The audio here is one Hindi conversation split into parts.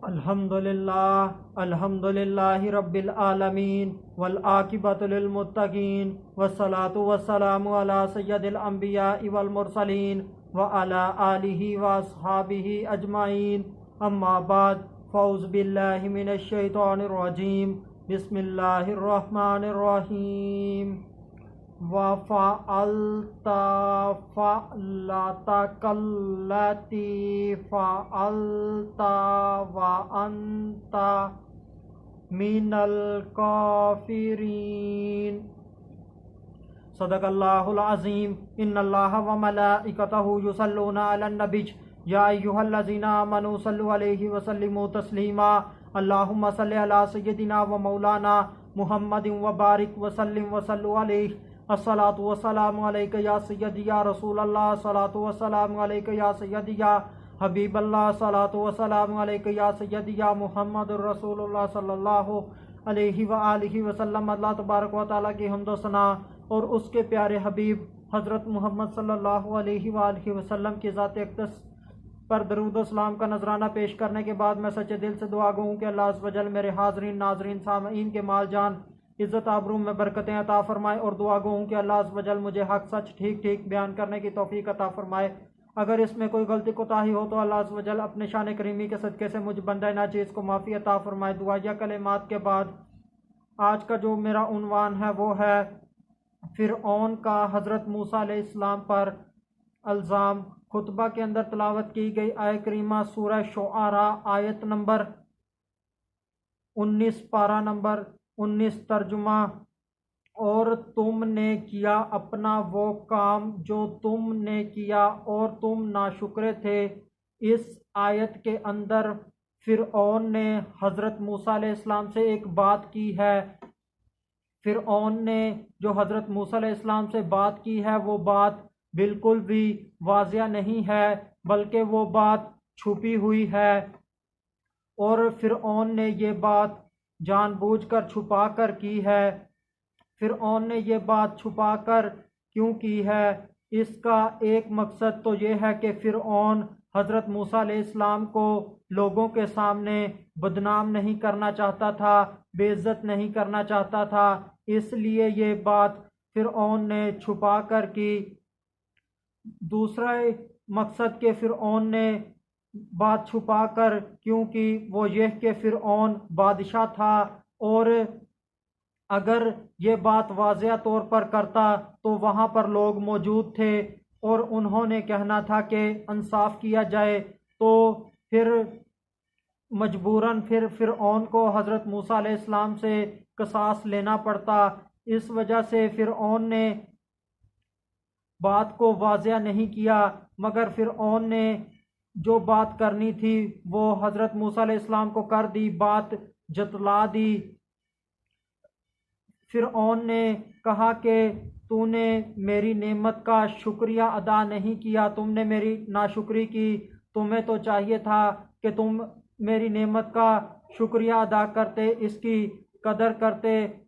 अल्हम्दुलिल्लाहि रब्बिल आलमीन वल आकिबतु लिल मुत्तकीन वस्सलातु वस्सलामु अला सय्यदिल अंबियाइ वल मुरसलीन व अला आलिहि व अस्हाबिहि अजमाइन अम्मा बाद फौज़ बिल्लाहि मिनश शैतानिर रजीम बिस्मिल्लाहिर रहमानिर रहीम वफ़अल्ता फ़अलतकल्लती फ़अल्ता वअन्ता मिनल काफ़िरीन। सदक़ल्लाहुल अज़ीम। इन्नल्लाहा व मलाइकतहु युसल्लूना अलन नबी या अय्युहल्लज़ीना आमनू सल्लु अलैहि व सल्लिमू तस्लीमा। अल्लाहुम्मा सल्लि अला सय्यिदिना व मौलाना मुहम्मदिन व बारिक व सल्लिम व सल्लु अलैहि। अस्सलातु वस्सलामु अलैका या सय्यदी या रसूलल्लाह। अस्सलातु वस्सलामु अलैका या सय्यदी या हबीबल्लाह। अस्सलातु वस्सलामु अलैका या सय्यदी या मुहम्मदुर रसूलुल्लाह सल्लल्लाहु अलैहि व आलिहि वसल्लम। अल्लाह तबारक व तआला की हम्द व सना और उसके प्यारे हबीब हज़रत मोहम्मद सल्लल्लाहु अलैहि व आलिहि वसल्लम की ज़ात अक़दस पर दरूद व सलाम का नजराना पेश करने के बाद मैं सच्चे दिल से दुआ गो हूँ कि अल्लाह अज़्ज़ व जल मेरे हाज़रीन नाज़रीन सामईन के माल जान इज़्ज़त आबरू में बरकतें अता फ़रमाए और दुआ गो हूँ कि अल्लाह अज़्ज़ व जल मुझे हक़ सच ठीक ठीक बयान करने की तौफ़ीक़ अता फ़रमाए। अगर इसमें कोई गलती कोताही हो तो अल्लाह अज़्ज़ व जल अपने शान करीमी के सदक़े से मुझ बंदा नाचीज़ को माफ़ी अता फ़रमाए। दुआया कलिमात के बाद आज का जो मेरा उन्वान है वो है फ़िरऔन का हज़रत मूसा अलैहिस्सलाम पर अल्ज़ाम। खुतबा के अंदर तलावत की गई आयत करीमा सूरह शुआरा आयत नंबर 19 पारा नंबर 19 तर्जुमा। और तुमने किया अपना वो काम जो तुमने किया और तुम नाशुक्रे थे। इस आयत के अंदर फ़िरऔन ने हज़रत मूसा अलैहिस्सलाम से एक बात की है। फ़िरऔन ने जो हज़रत मूसा अलैहिस्सलाम से बात की है वो बात बिल्कुल भी वाज़िया नहीं है बल्कि वो बात छुपी हुई है। और फ़िरऔन ने ये बात जानबूझकर छुपा कर की है। फ़िरऔन ने ये बात छुपा कर क्यों की है? इसका एक मकसद तो ये है कि फ़िरऔन हज़रत मूसा अलैहिस्सलाम को लोगों के सामने बदनाम नहीं करना चाहता था, बेइज्जत नहीं करना चाहता था, इसलिए ये बात फ़िरऔन ने छुपा कर की। दूसरा मकसद के फ़िरऔन ने बात छुपा कर क्योंकि वो ये कि फ़िरऔन बादशाह था और अगर ये बात वाज़िया तौर पर करता तो वहाँ पर लोग मौजूद थे और उन्होंने कहना था कि इंसाफ किया जाए, तो फिर मजबूरन फिर फ़िरऔन को हज़रत मूसा अलैहिस्सलाम से क़िसास लेना पड़ता। इस वजह से फ़िरऔन ने बात को वाज़िया नहीं किया, मगर फ़िरऔन ने जो बात करनी थी वो हज़रत मूसा अलैहिस्सलाम को कर दी, बात जतला दी। फ़िरऔन ने कहा कि तूने मेरी नेमत का शुक्रिया अदा नहीं किया, तुमने मेरी नाशुक्री की, तुम्हें तो चाहिए था कि तुम मेरी नेमत का शुक्रिया अदा करते, इसकी कदर करते।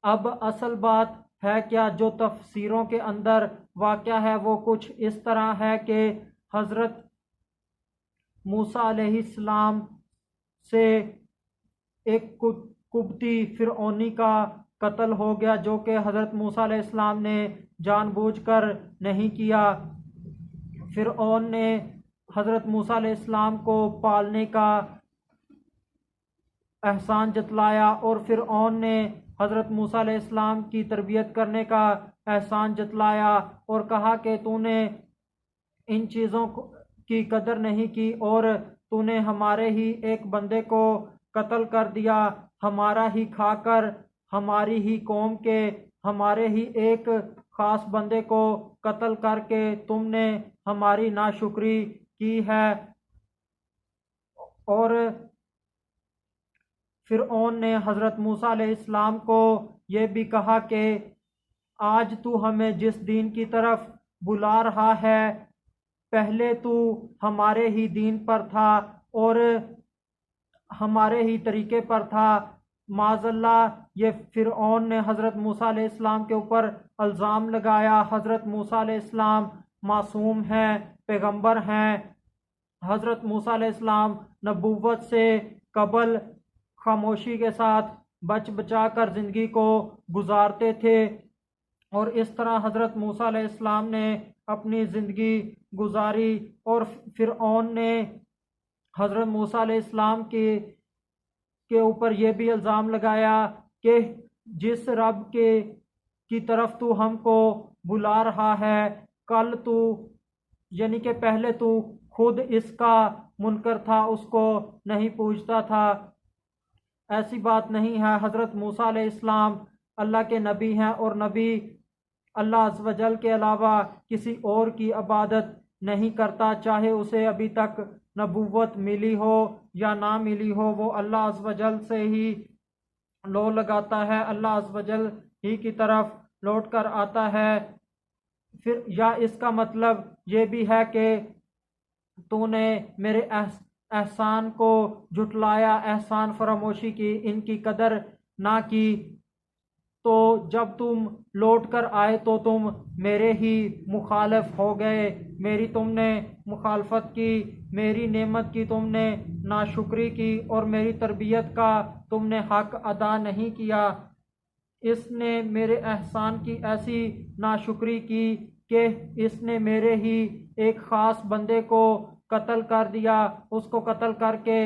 अब असल बात है क्या, जो तफसीरों के अंदर वाक़या है वो कुछ इस तरह है कि हज़रत मूसा अलैहिस्सलाम से एक कुब्ती फ़िरऔनी का कत्ल हो गया जो कि हज़रत मूसा अलैहिस्सलाम ने जानबूझकर नहीं किया। फ़िरऔन ने हज़रत मूसा अलैहिस्सलाम को पालने का एहसान जतलाया और फ़िरऔन ने हज़रत मूसा अलैहिस्सलाम की तरबियत करने का एहसान जतलाया और कहा कि तूने इन चीज़ों की कदर नहीं की और तूने हमारे ही एक बंदे को कत्ल कर दिया, हमारा ही खाकर हमारी ही कौम के हमारे ही एक ख़ास बंदे को कत्ल करके तुमने हमारी नाशुक्री की है। और फ़िरऔन ने हज़रत मूसा अलैहिस्सलाम को ये भी कहा कि आज तू हमें जिस दीन की तरफ बुला रहा है, पहले तू हमारे ही दीन पर था और हमारे ही तरीके पर था। माज़अल्लाह ये फ़िरऔन ने हज़रत मूसा अलैहिस्सलाम के ऊपर इल्ज़ाम लगाया। हज़रत मूसा अलैहिस्सलाम मासूम हैं, पैगंबर हैं, हज़रत मूसा अलैहिस्सलाम नबूवत से कबल खामोशी के साथ बच बचा कर ज़िंदगी को गुजारते थे, और इस तरह हज़रत मूसा अलैहिस्सलाम ने अपनी ज़िंदगी गुजारी। और फ़िरऔन ने हज़रत मूसा अलैहिस्सलाम के ऊपर यह भी इल्ज़ाम लगाया कि जिस रब की तरफ तू हमको बुला रहा है, कल तू यानी कि पहले तू खुद इसका मुनकर था, उसको नहीं पूछता था। ऐसी बात नहीं है। हज़रत मूसा अलैहिस्सलाम अल्लाह के नबी हैं, और नबी अल्लाह अज़्ज़ व जल के अलावा किसी और की इबादत नहीं करता, चाहे उसे अभी तक नबूवत मिली हो या ना मिली हो। वो अल्लाह अज़्ज़ व जल से ही लो लगाता है, अल्लाह अज़्ज़ व जल ही की तरफ लौट कर आता है। फिर या इसका मतलब ये भी है कि तूने मेरे एहसान को जुटलाया, एहसान फरामोशी की, इनकी कदर ना की, तो जब तुम लौट कर आए तो तुम मेरे ही मुखालिफ हो गए, मेरी तुमने मुखालफत की, मेरी नेमत की तुमने नाशुक्री की, और मेरी तरबियत का तुमने हक अदा नहीं किया। इसने मेरे एहसान की ऐसी नाशुक्री की कि इसने मेरे ही एक ख़ास बंदे को कत्ल कर दिया, उसको कत्ल करके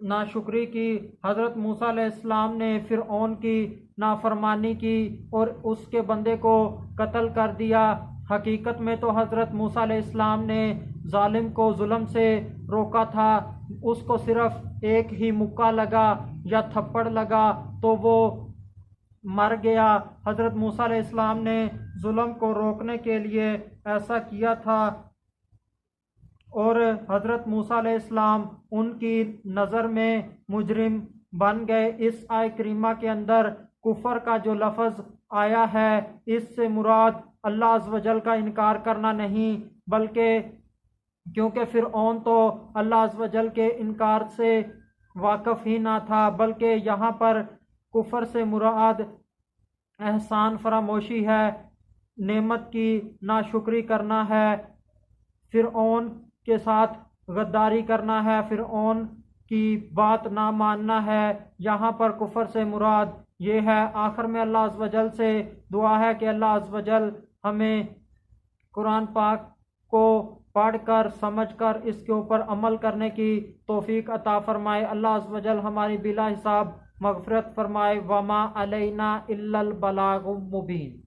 नाशुक्री की। हज़रत मूसा अलैहिस्सलाम ने फ़िरऔन की नाफरमानी की और उसके बंदे को कत्ल कर दिया। हकीकत में तो हज़रत मूसा अलैहिस्सलाम ने जालिम को जुल्म से रोका था, उसको सिर्फ एक ही मुक्का लगा या थप्पड़ लगा तो वो मर गया। हज़रत मूसा अलैहिस्सलाम ने जुल्म को रोकने के लिए ऐसा किया था, और हज़रत मूसा अलैहिस्सलाम उनकी नज़र में मुजरिम बन गए। इस आय करीमा के अंदर कुफर का जो लफ्ज़ आया है, इससे मुराद अल्लाह अज़्ज़ व जल का इनकार करना नहीं, बल्कि क्योंकि फ़िरऔन तो अल्लाह अज़्ज़ व जल के इनकार से वाक़फ़ ही ना था, बल्कि यहाँ पर कुफर से मुराद एहसान फरामोशी है, नेमत की नाशुक्री करना है, फ़िरऔन के साथ गद्दारी करना है, फ़िरऔन की बात ना मानना है। यहाँ पर कुफर से मुराद ये है। आखिर में अल्लाह अज़्ज़ व जल से दुआ है कि अल्लाह अज़्ज़ व जल हमें कुरान पाक को पढ़कर समझकर इसके ऊपर अमल करने की तौफीक अता फरमाए। अल्लाह अज़्ज़ व जल हमारी बिला हिसाब मग़फ़िरत फरमाए। वमा अलैना इल्लल बलागुल मुबीन।